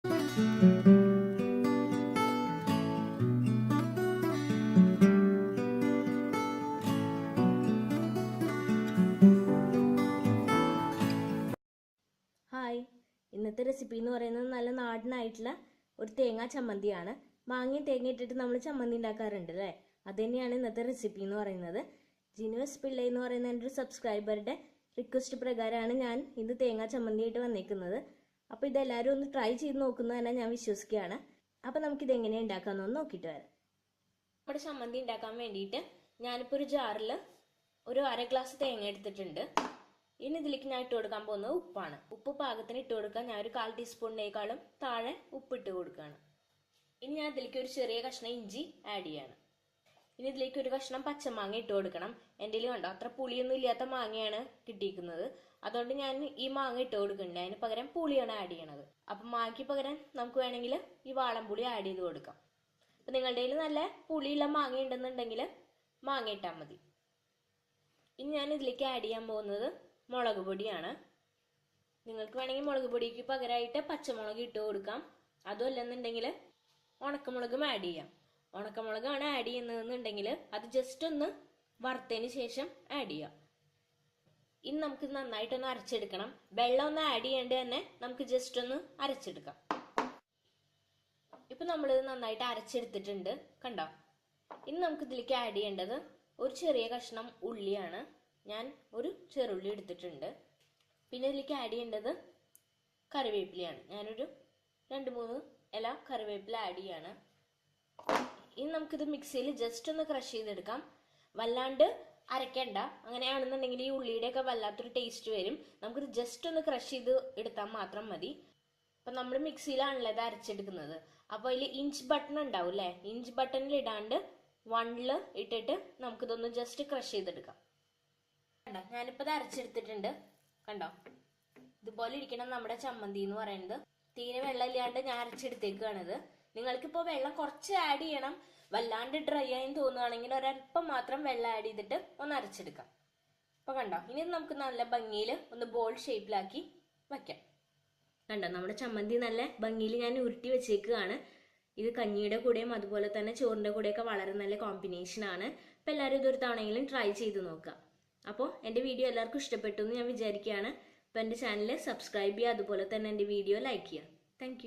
Hi, ഇന്നത്തെ recipe എന്ന് പറയുന്നത് നല്ല നാടനായിട്ടുള്ള ഒരു തേങ്ങാ ചമ്മന്തിയാണ്. മാങ്ങയും തേങ്ങ ഇട്ടിട്ട് നമ്മൾ ചമ്മന്തി ഉണ്ടാക്കാറുണ്ട് അല്ലേ? അത് തന്നെയാണ് ഇന്നത്തെ റെസിപ്പി എന്ന് പറയുന്നത്. ജിനുവസ് പിള്ളை എന്ന് പറയുന്ന എൻ്റെ ഒരു സബ്സ്ക്രൈബറുടെ റിക്വസ്റ്റ് പ്രകാരമാണ് ഞാൻ ഇന്ന് തേങ്ങാ ചമ്മന്തിയായിട്ട് വന്നേക്കുന്നത്. അപ്പോൾ ഇതെല്ലാവരും ഒന്ന് ട്രൈ ചെയ്ത് നോക്കുന്നത് തന്നെ ഞാൻ വിശ്വസിക്കുകയാണ്. അപ്പോൾ നമുക്കിത് എങ്ങനെയാണ് ഉണ്ടാക്കാമെന്നൊന്ന് നോക്കിയിട്ട് വരാം. നമ്മുടെ ചമ്മന്തി ഉണ്ടാക്കാൻ വേണ്ടിയിട്ട് ഞാനിപ്പോൾ ഒരു ജാറിൽ ഒരു 1/2 ഗ്ലാസ് തേങ്ങ എടുത്തിട്ടുണ്ട്. ഇനി ഇതിലേക്ക് ഞാൻ ഇട്ട് കൊടുക്കാൻ പോകുന്നത് ഉപ്പാണ്. ഉപ്പ് പാകത്തിന് ഇട്ട് കൊടുക്കാൻ ഞാൻ ഒരു 1/4 ടീസ്പൂണിനേക്കാളും താഴെ ഉപ്പ് ഇട്ട് കൊടുക്കുകയാണ്. ഇനി ഞാൻ ഇതിലേക്ക് ഒരു ചെറിയ കഷ്ണം ഇഞ്ചി ആഡ് ചെയ്യാണ്. ഇനി ഇതിലേക്ക് ഒരു കഷ്ണം പച്ചമാങ്ങ ഇട്ട് കൊടുക്കണം. എൻ്റെ കണ്ടോ അത്ര പുളിയൊന്നും ഇല്ലാത്ത മാങ്ങയാണ് കിട്ടിയിരിക്കുന്നത്. അതുകൊണ്ട് ഞാൻ ഈ മാങ്ങ ഇട്ട് കൊടുക്കുന്നുണ്ട്. അതിന് പകരം പുളിയാണ് ആഡ് ചെയ്യണത്. അപ്പം മാങ്ങയ്ക്ക് പകരം നമുക്ക് വേണമെങ്കിൽ ഈ വാളംപുളി ആഡ് ചെയ്ത് കൊടുക്കാം. അപ്പം നിങ്ങളുടെ കയ്യിൽ നല്ല പുളിയുള്ള മാങ്ങ ഉണ്ടെന്നുണ്ടെങ്കിൽ മാങ്ങ ഇട്ടാൽ മതി. ഇനി ഞാൻ ഇതിലേക്ക് ആഡ് ചെയ്യാൻ പോകുന്നത് മുളക് പൊടിയാണ്. നിങ്ങൾക്ക് വേണമെങ്കിൽ മുളക് പൊടിക്ക് പകരമായിട്ട് പച്ചമുളക് ഇട്ട് കൊടുക്കാം. അതും അല്ലെന്നുണ്ടെങ്കിൽ ഉണക്കമുളകും ആഡ് ചെയ്യാം. ഉണക്കമുളകാണ് ആഡ് ചെയ്യുന്നതെന്നുണ്ടെങ്കിൽ അത് ജസ്റ്റ് ഒന്ന് വറുത്തതിന് ശേഷം ആഡ് ചെയ്യാം. ഇനി നമുക്ക് നന്നായിട്ടൊന്ന് അരച്ചെടുക്കണം. വെള്ളം ഒന്ന് ആഡ് ചെയ്യേണ്ട തന്നെ നമുക്ക് ജസ്റ്റ് ഒന്ന് അരച്ചെടുക്കാം. ഇപ്പൊ നമ്മളിത് നന്നായിട്ട് അരച്ചെടുത്തിട്ടുണ്ട്, കണ്ടോ? ഇനി നമുക്ക് ഇതിലേക്ക് ആഡ് ചെയ്യേണ്ടത് ഒരു ചെറിയ കഷ്ണം ഉള്ളിയാണ്. ഞാൻ ഒരു ചെറുള്ളി എടുത്തിട്ടുണ്ട്. പിന്നെ ഇതിലേക്ക് ആഡ് ചെയ്യേണ്ടത് കറിവേപ്പിലയാണ്. ഞാനൊരു 2-3 ഇല കറിവേപ്പില ആഡ് ചെയ്യാണ്. ഇനി നമുക്കിത് മിക്സിയിൽ ജസ്റ്റ് ഒന്ന് ക്രഷ് ചെയ്തെടുക്കാം. വല്ലാണ്ട് അരയ്ക്കണ്ട. അങ്ങനെയാണെന്നുണ്ടെങ്കിൽ ഈ ഉള്ളിയുടെയൊക്കെ വല്ലാത്തൊരു ടേസ്റ്റ് വരും. നമുക്കിത് ജസ്റ്റ് ഒന്ന് ക്രഷ് ചെയ്ത് എടുത്താൽ മാത്രം മതി. അപ്പം നമ്മൾ മിക്സിയിലാണല്ലോ ഇത് അരച്ചെടുക്കുന്നത്. അപ്പോൾ അതിൽ ഇഞ്ച് ബട്ടൺ ഉണ്ടാവും അല്ലേ? ഇഞ്ച് ബട്ടണിൽ ഇടാണ്ട് 1 ഇട്ടിട്ട് നമുക്കിതൊന്ന് ജസ്റ്റ് ക്രഷ് ചെയ്തെടുക്കാം. കണ്ടോ, ഞാനിപ്പോൾ ഇത് അരച്ചെടുത്തിട്ടുണ്ട്. കണ്ടോ, ഇതുപോലെ ഇരിക്കണം നമ്മുടെ ചമ്മന്തി എന്ന് പറയുന്നത്. തീരെ വെള്ളം ഇല്ലാണ്ട് ഞാൻ അരച്ചെടുത്തേക്കാണിത്. നിങ്ങൾക്കിപ്പോൾ വെള്ളം കുറച്ച് ആഡ് ചെയ്യണം. വല്ലാണ്ട് ഡ്രൈ ആയി തോന്നുകയാണെങ്കിൽ ഒരല്പം മാത്രം വെള്ളം ആഡ് ചെയ്തിട്ട് ഒന്ന് അരച്ചെടുക്കാം. അപ്പോൾ കണ്ടോ, ഇനി നമുക്ക് നല്ല ഭംഗിയിൽ ഒന്ന് ബോൾ ഷേപ്പിലാക്കി വയ്ക്കാം. കണ്ടോ, നമ്മുടെ ചമ്മന്തി നല്ല ഭംഗിയിൽ ഞാൻ ഉരുട്ടി വെച്ചേക്കുകയാണ്. ഇത് കഞ്ഞിയുടെ കൂടെയും അതുപോലെ തന്നെ ചോറിൻ്റെ കൂടെയൊക്കെ വളരെ നല്ല കോമ്പിനേഷനാണ്. അപ്പോൾ എല്ലാവരും ഇതൊരു തവണയെങ്കിലും ട്രൈ ചെയ്ത് നോക്കുക. അപ്പോൾ എൻ്റെ വീഡിയോ എല്ലാവർക്കും ഇഷ്ടപ്പെട്ടു എന്ന് ഞാൻ വിചാരിക്കുകയാണ്. അപ്പോൾ എൻ്റെ ചാനൽ സബ്സ്ക്രൈബ് ചെയ്യുക, അതുപോലെ തന്നെ എൻ്റെ വീഡിയോ ലൈക്ക് ചെയ്യുക. താങ്ക്